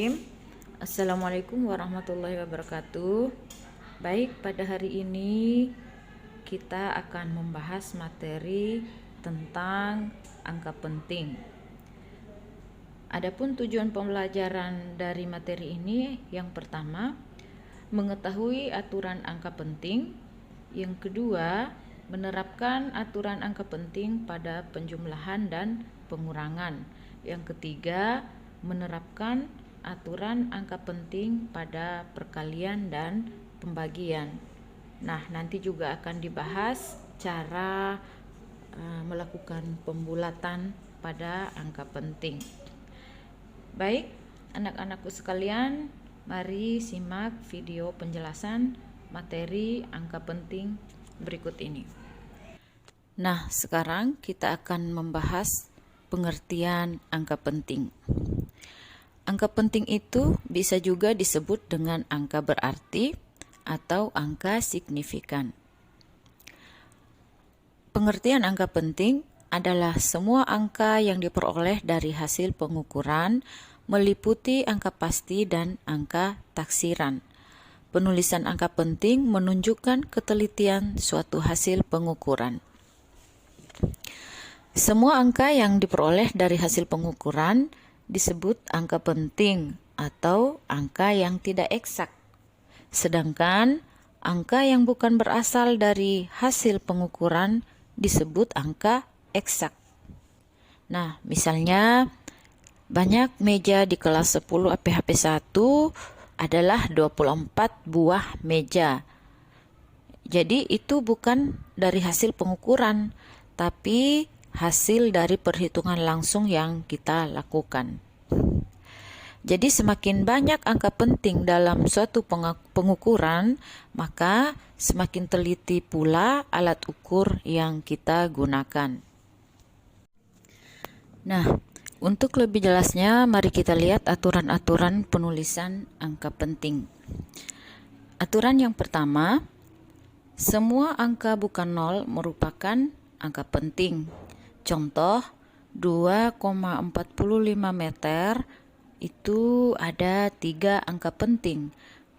Bismillahirrahmanirrahim. Assalamualaikum warahmatullahi wabarakatuh. Baik, pada hari ini kita akan membahas materi tentang angka penting. Adapun tujuan pembelajaran dari materi ini, yang pertama, mengetahui aturan angka penting. Yang kedua, menerapkan aturan angka penting pada penjumlahan dan pengurangan. Yang ketiga, menerapkan aturan angka penting pada perkalian dan pembagian. Nah, nanti juga akan dibahas cara melakukan pembulatan pada angka penting. Baik, anak-anakku sekalian, mari simak video penjelasan materi angka penting berikut ini. Nah, sekarang kita akan membahas pengertian angka penting. Angka penting itu bisa juga disebut dengan angka berarti atau angka signifikan. Pengertian angka penting adalah semua angka yang diperoleh dari hasil pengukuran, meliputi angka pasti dan angka taksiran. Penulisan angka penting menunjukkan ketelitian suatu hasil pengukuran. Semua angka yang diperoleh dari hasil pengukuran disebut angka penting atau angka yang tidak eksak. Sedangkan angka yang bukan berasal dari hasil pengukuran disebut angka eksak. Nah, misalnya banyak meja di kelas 10 APHP 1 adalah 24 buah meja. Jadi itu bukan dari hasil pengukuran, tapi hasil dari perhitungan langsung yang kita lakukan. Jadi semakin banyak angka penting dalam suatu pengukuran, maka semakin teliti pula alat ukur yang kita gunakan. Nah, untuk lebih jelasnya, mari kita lihat aturan-aturan penulisan angka penting. Aturan yang pertama, semua angka bukan nol merupakan angka penting. Contoh, 2,45 meter itu ada 3 angka penting.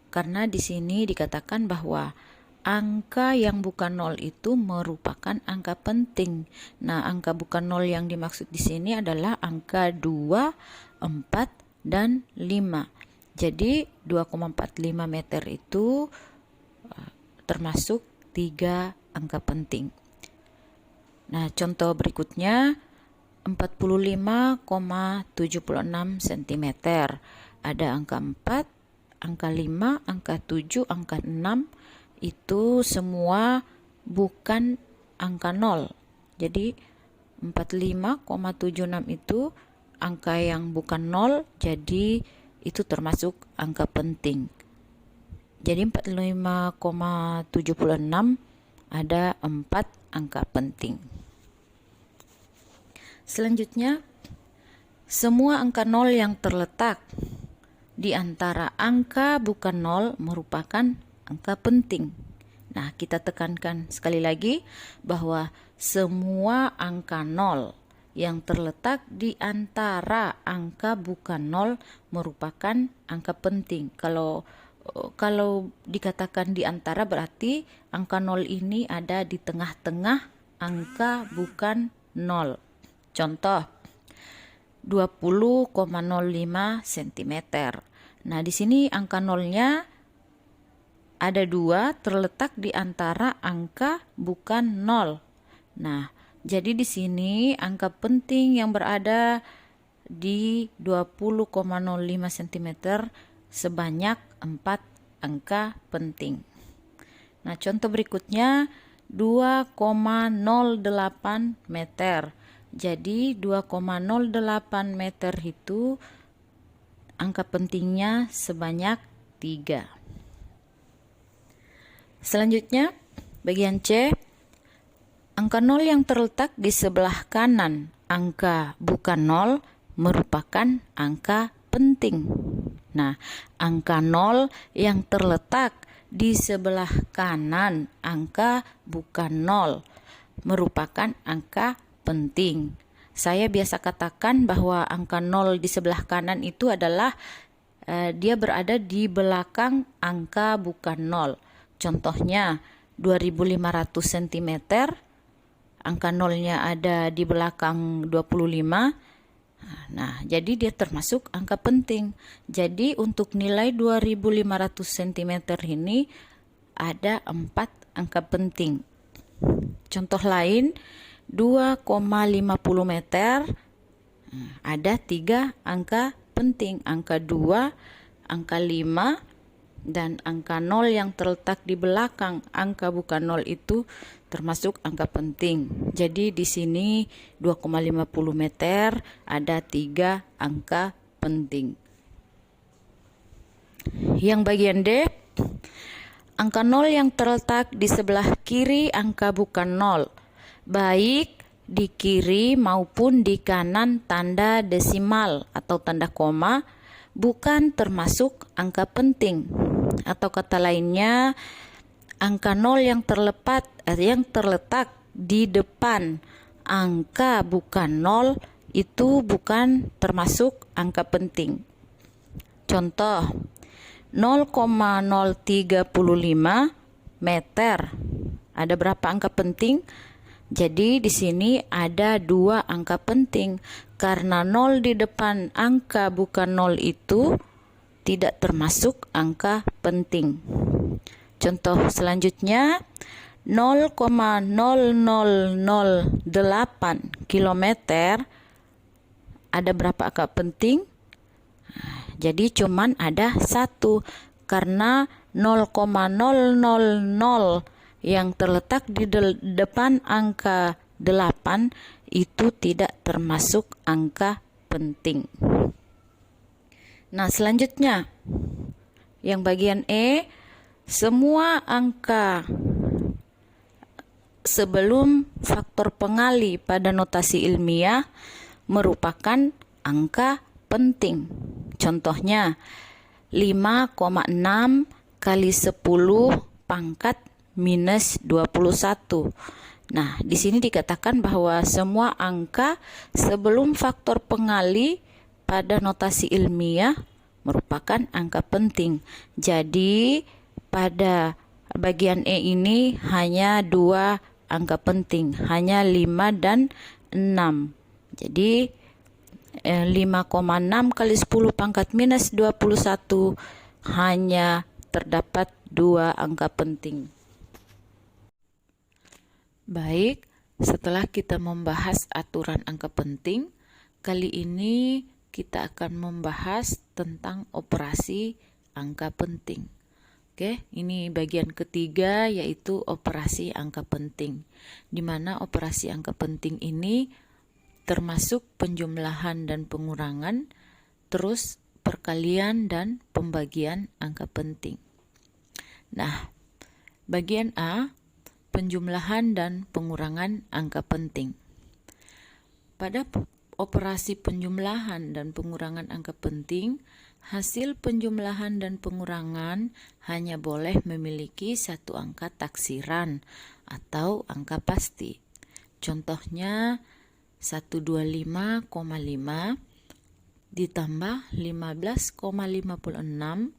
Karena di sini dikatakan bahwa angka yang bukan nol itu merupakan angka penting. Nah, angka bukan nol yang dimaksud di sini adalah angka 2, 4, dan 5. Jadi 2,45 meter itu termasuk 3 angka penting. Nah, contoh berikutnya 45,76 cm. Ada angka 4, angka 5, angka 7, angka 6 itu semua bukan angka 0. Jadi 45,76 itu angka yang bukan 0, jadi itu termasuk angka penting. Jadi 45,76 ada 4 angka penting. Selanjutnya, semua angka 0 yang terletak di antara angka bukan 0 merupakan angka penting. Nah, kita tekankan sekali lagi bahwa semua angka 0 yang terletak di antara angka bukan 0 merupakan angka penting. Kalau dikatakan di antara berarti angka 0 ini ada di tengah-tengah angka bukan 0. Contoh 20,05 cm. Nah, di sini angka nolnya ada 2 terletak di antara angka bukan 0. Nah, jadi di sini angka penting yang berada di 20,05 cm sebanyak 4 angka penting. Nah, contoh berikutnya 2,08 meter. Jadi 2,08 meter itu angka pentingnya sebanyak 3. Selanjutnya, bagian C, angka 0 yang terletak di sebelah kanan angka bukan 0 merupakan angka penting. Nah, angka 0 yang terletak di sebelah kanan angka bukan 0 merupakan angka penting. Saya biasa katakan bahwa angka 0 di sebelah kanan itu adalah dia berada di belakang angka bukan nol. Contohnya 2500 cm, angka nolnya ada di belakang 25. Nah, jadi dia termasuk angka penting. Jadi untuk nilai 2500 cm ini ada 4 angka penting. Contoh lain, 2,50 meter, ada 3 angka penting. Angka 2, angka 5, dan angka 0 yang terletak di belakang angka bukan 0 itu termasuk angka penting. Jadi di sini 2,50 meter ada 3 angka penting. Yang bagian D, angka 0 yang terletak di sebelah kiri angka bukan 0, baik di kiri maupun di kanan tanda desimal atau tanda koma, bukan termasuk angka penting. Atau kata lainnya, angka 0 yang terletak di depan angka bukan 0 itu bukan termasuk angka penting. Contoh, 0,035 meter. Ada berapa angka penting? Jadi di sini ada 2 angka penting. Karena 0 di depan angka bukan 0 itu tidak termasuk angka penting. Contoh selanjutnya, 0,0008 km. Ada berapa angka penting? Jadi cuman ada 1, karena 0,000 yang terletak di depan angka 8 itu tidak termasuk angka penting. Nah, selanjutnya yang bagian E, semua angka sebelum faktor pengali pada notasi ilmiah merupakan angka penting. Contohnya 5,6 kali 10 pangkat minus 21. Nah, di sini dikatakan bahwa semua angka sebelum faktor pengali pada notasi ilmiah merupakan angka penting. Jadi pada bagian E ini hanya 2 angka penting, hanya 5 dan 6. Jadi 5,6 kali 10 pangkat minus 21 hanya terdapat 2 angka penting. Baik, setelah kita membahas aturan angka penting, kali ini kita akan membahas tentang operasi angka penting. Oke, ini bagian ketiga, yaitu operasi angka penting, di mana operasi angka penting ini termasuk penjumlahan dan pengurangan, terus perkalian dan pembagian angka penting. Nah, bagian A, penjumlahan dan pengurangan angka penting. Pada operasi penjumlahan dan pengurangan angka penting, hasil penjumlahan dan pengurangan hanya boleh memiliki satu angka taksiran atau angka pasti. Contohnya 125,5 ditambah 15,56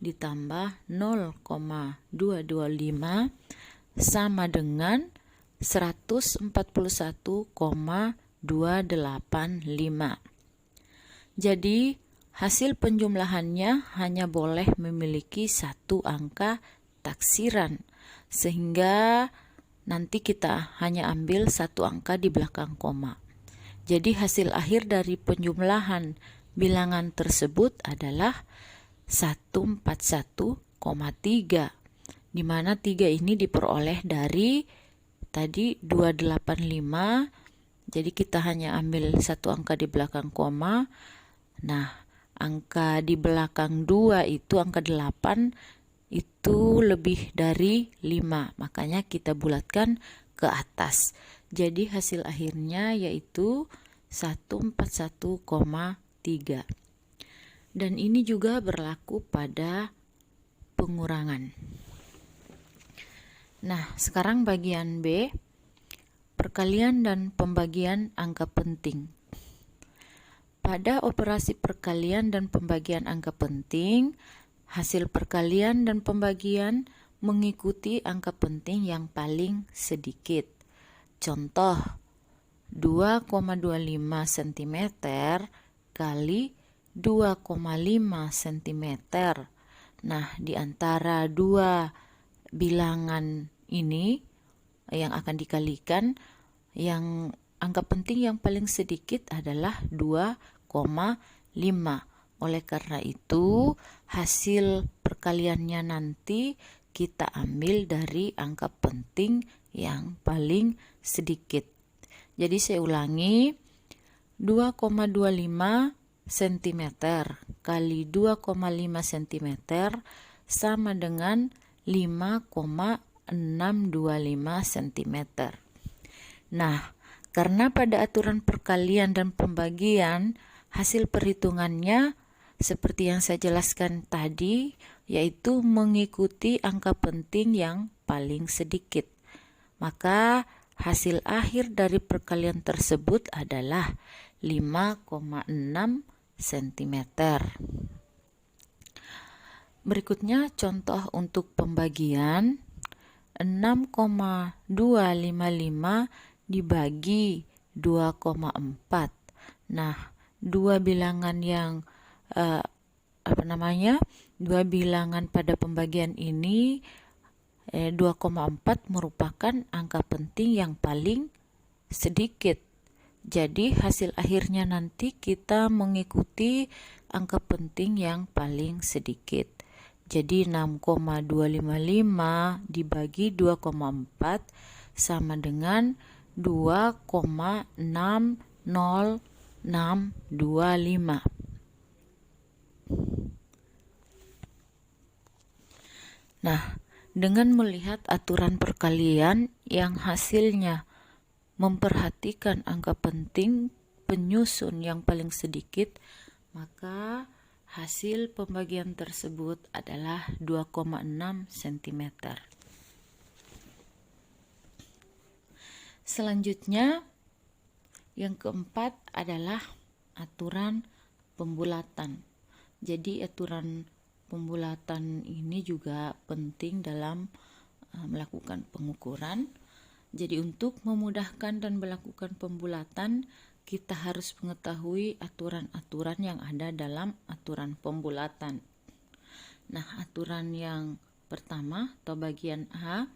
ditambah 0,225 sama dengan 141,285. Jadi hasil penjumlahannya hanya boleh memiliki satu angka taksiran, sehingga nanti kita hanya ambil satu angka di belakang koma. Jadi hasil akhir dari penjumlahan bilangan tersebut adalah 141,3, di mana 3 ini diperoleh dari tadi 285. Jadi kita hanya ambil satu angka di belakang koma. Nah, angka di belakang 2 itu angka 8 itu lebih dari 5, makanya kita bulatkan ke atas. Jadi hasil akhirnya yaitu 141,3. Dan ini juga berlaku pada pengurangan. Nah, sekarang bagian B, perkalian dan pembagian angka penting. Pada operasi perkalian dan pembagian angka penting, hasil perkalian dan pembagian mengikuti angka penting yang paling sedikit. Contoh, 2,25 cm kali 2,5 cm. Nah, di antara dua bilangan ini yang akan dikalikan, yang angka penting yang paling sedikit adalah 2,5. Oleh karena itu, hasil perkaliannya nanti kita ambil dari angka penting yang paling sedikit. Jadi saya ulangi, 2,25 cm kali 2,5 cm sama dengan 5,625 cm. Nah, karena pada aturan perkalian dan pembagian, hasil perhitungannya seperti yang saya jelaskan tadi, yaitu mengikuti angka penting yang paling sedikit. Maka hasil akhir dari perkalian tersebut adalah 5,6 cm. Berikutnya contoh untuk pembagian. 6,255 dibagi 2,4. Nah, dua bilangan yang dua bilangan pada pembagian ini 2,4 merupakan angka penting yang paling sedikit. Jadi hasil akhirnya nanti kita mengikuti angka penting yang paling sedikit. Jadi 6,255 dibagi 2,4 sama dengan 2,60625. Nah, dengan melihat aturan perkalian yang hasilnya memperhatikan angka penting penyusun yang paling sedikit, maka hasil pembagian tersebut adalah 2,6 cm. Selanjutnya, yang keempat adalah aturan pembulatan. Jadi aturan pembulatan ini juga penting dalam melakukan pengukuran. Jadi untuk memudahkan dan melakukan pembulatan, kita harus mengetahui aturan-aturan yang ada dalam aturan pembulatan. Nah, aturan yang pertama atau bagian A,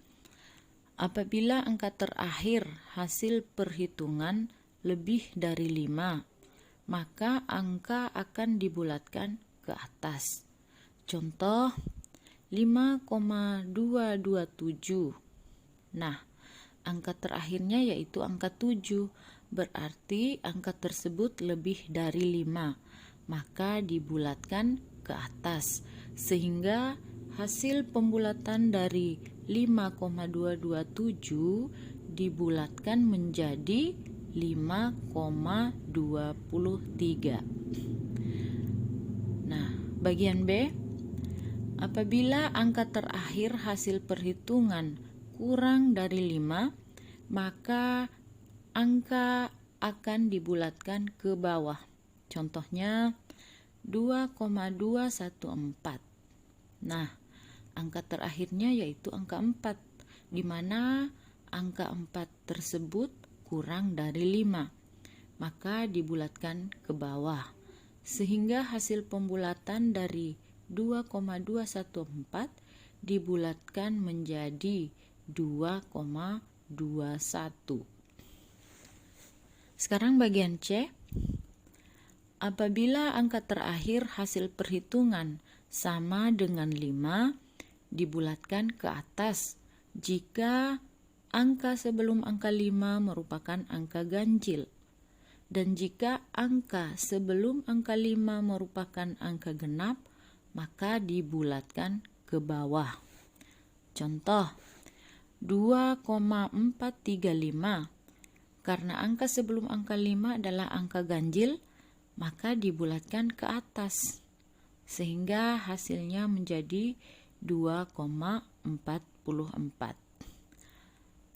apabila angka terakhir hasil perhitungan lebih dari 5, maka angka akan dibulatkan ke atas. Contoh 5,227. Nah, angka terakhirnya yaitu angka 7, berarti angka tersebut lebih dari 5, maka dibulatkan ke atas, sehingga hasil pembulatan dari 5,227 dibulatkan menjadi 5,23. Nah, bagian B, apabila angka terakhir hasil perhitungan kurang dari 5, maka angka akan dibulatkan ke bawah. Contohnya 2,214. Nah, angka terakhirnya yaitu angka 4, di mana angka 4 tersebut kurang dari 5, maka dibulatkan ke bawah. Sehingga hasil pembulatan dari 2,214 dibulatkan menjadi 2,21. Sekarang bagian C. Apabila angka terakhir hasil perhitungan sama dengan 5, dibulatkan ke atas jika angka sebelum angka 5 merupakan angka ganjil. Dan jika angka sebelum angka 5 merupakan angka genap, maka dibulatkan ke bawah. Contoh 2,435. Karena angka sebelum angka 5 adalah angka ganjil, maka dibulatkan ke atas, sehingga hasilnya menjadi 2,44.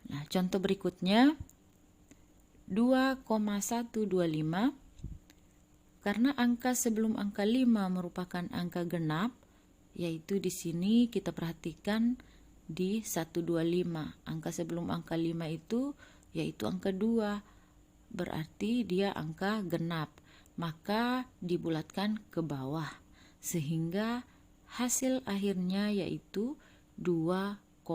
Nah, contoh berikutnya 2,125 Karena angka sebelum angka 5 merupakan angka genap, yaitu di sini kita perhatikan di 125. Angka sebelum angka 5 itu yaitu angka 2. Berarti dia angka genap. Maka dibulatkan ke bawah. Sehingga hasil akhirnya yaitu 2,12.